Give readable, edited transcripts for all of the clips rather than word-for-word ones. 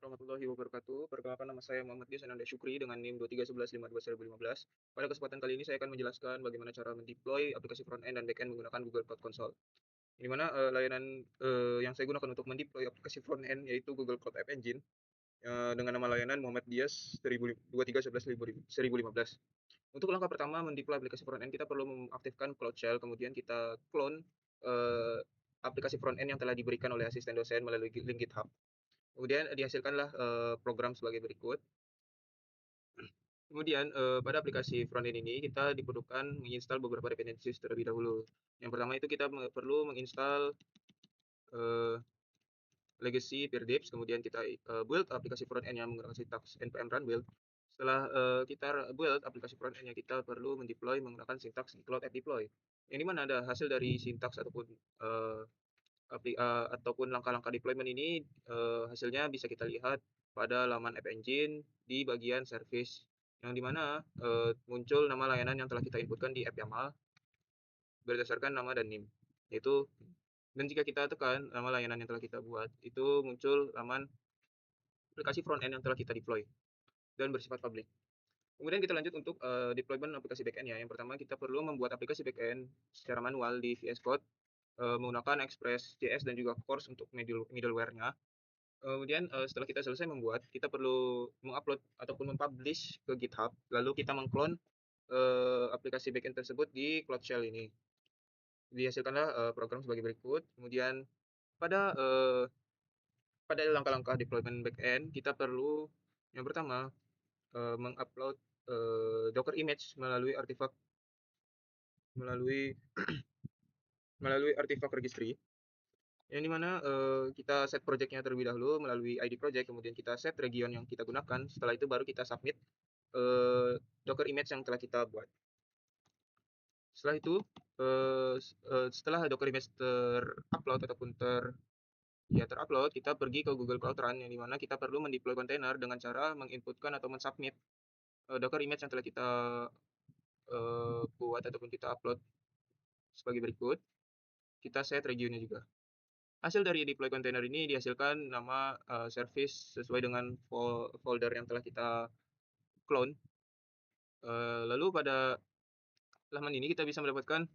warahmatullahi wabarakatuh. Perkenalkan, nama saya Muhammad Dias Ananda Syukri dengan NIM 2311522015. Pada kesempatan kali ini saya akan menjelaskan bagaimana cara mendeploy aplikasi front end dan back end menggunakan Google Cloud Console. Di mana layanan yang saya gunakan untuk mendeploy aplikasi front end yaitu Google Cloud App Engine dengan nama layanan Muhammad Dias 2311 Untuk langkah pertama mendeploy aplikasi front end, kita perlu mengaktifkan Cloud Shell, kemudian kita clone eh, aplikasi front end yang telah diberikan oleh asisten dosen melalui link GitHub. Kemudian dihasilkanlah program sebagai berikut. Kemudian pada aplikasi frontend ini kita diperlukan menginstal beberapa dependencies terlebih dahulu. Yang pertama itu kita perlu menginstal legacy PeerDeps, kemudian kita build aplikasi frontend yang menggunakan sintaks npm run build. Setelah kita build aplikasi frontend, kita perlu mendeploy menggunakan sintaks cloud app deploy. Yang dimana ada hasil dari sintaks ataupun langkah-langkah deployment ini hasilnya bisa kita lihat pada laman App Engine di bagian service, yang dimana muncul nama layanan yang telah kita inputkan di app YAML berdasarkan nama dan NIM, yaitu, dan jika kita tekan nama layanan yang telah kita buat, itu muncul laman aplikasi front end yang telah kita deploy dan bersifat public. Kemudian kita lanjut untuk deployment aplikasi backend ya. Yang pertama kita perlu membuat aplikasi backend secara manual di VS Code menggunakan Express.js dan juga Course untuk middleware-nya. Kemudian setelah kita selesai membuat, kita perlu mengupload ataupun mempublish ke GitHub, lalu kita mengclone aplikasi backend tersebut di Cloud Shell ini. Dihasilkanlah program sebagai berikut. Kemudian pada langkah-langkah deployment backend, kita perlu yang pertama mengupload Docker image melalui artifact registry, yang dimana kita set projectnya terlebih dahulu melalui ID project, kemudian kita set region yang kita gunakan. Setelah itu baru kita submit Docker image yang telah kita buat. Setelah itu setelah Docker image terupload ataupun terupload, kita pergi ke Google Cloud Run, yang dimana kita perlu mendeploy kontainer dengan cara menginputkan atau mensubmit Docker image yang telah kita buat ataupun kita upload sebagai berikut. Kita set regionnya juga. Hasil dari deploy container ini dihasilkan nama service sesuai dengan folder yang telah kita clone. Lalu pada laman ini kita bisa mendapatkan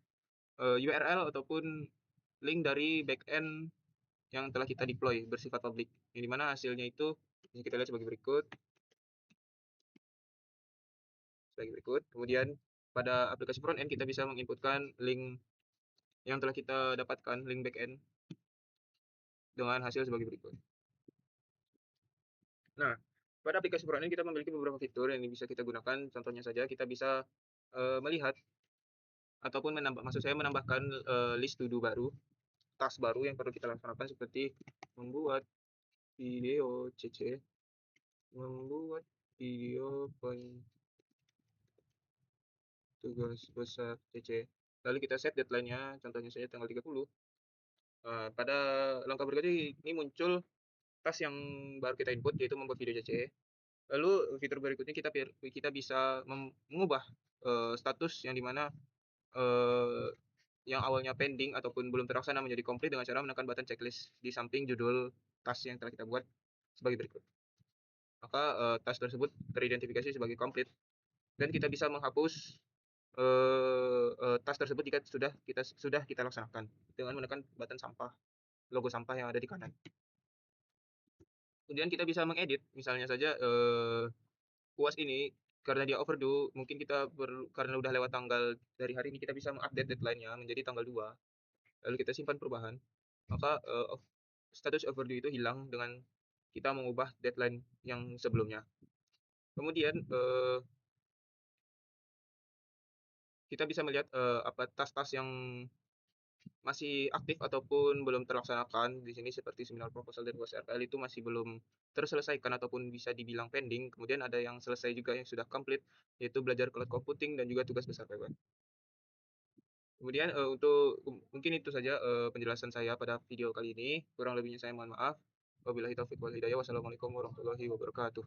URL ataupun link dari backend yang telah kita deploy bersifat public, yang dimana hasilnya itu bisa kita lihat sebagai berikut. Kemudian pada aplikasi front end kita bisa menginputkan link yang telah kita dapatkan, link backend, dengan hasil sebagai berikut. Nah, pada aplikasi front end kita memiliki beberapa fitur yang bisa kita gunakan. Contohnya saja kita bisa melihat ataupun menambahkan list to do baru, task baru yang perlu kita laksanakan, seperti membuat video CC, membuat video tugas besar CC. Lalu kita set deadline-nya, contohnya saja tanggal 30. Pada langkah berikutnya ini muncul task yang baru kita input, yaitu membuat video CC. Lalu fitur berikutnya kita bisa mengubah status yang dimana yang awalnya pending ataupun belum terlaksana menjadi komplit dengan cara menekan button checklist di samping judul task yang telah kita buat sebagai berikut. Maka task tersebut teridentifikasi sebagai komplit, dan kita bisa menghapus task tersebut jika sudah kita laksanakan dengan menekan button logo sampah yang ada di kanan. Kemudian kita bisa mengedit, misalnya saja UAS ini karena dia overdue, mungkin kita karena udah lewat tanggal dari hari ini, kita bisa mengupdate deadline-nya menjadi tanggal 2. Lalu kita simpan perubahan. Maka status overdue itu hilang dengan kita mengubah deadline yang sebelumnya. Kemudian kita bisa melihat apa task-task yang masih aktif ataupun belum terlaksanakan di sini, seperti seminar proposal dan UAS RPL itu masih belum terselesaikan ataupun bisa dibilang pending. Kemudian ada yang selesai juga yang sudah complete, yaitu belajar cloud computing dan juga tugas besar PB. Kemudian untuk mungkin itu saja penjelasan saya pada video kali ini. Kurang lebihnya saya mohon maaf. Wabillahi taufiq wal hidayah. Wassalamualaikum warahmatullahi wabarakatuh.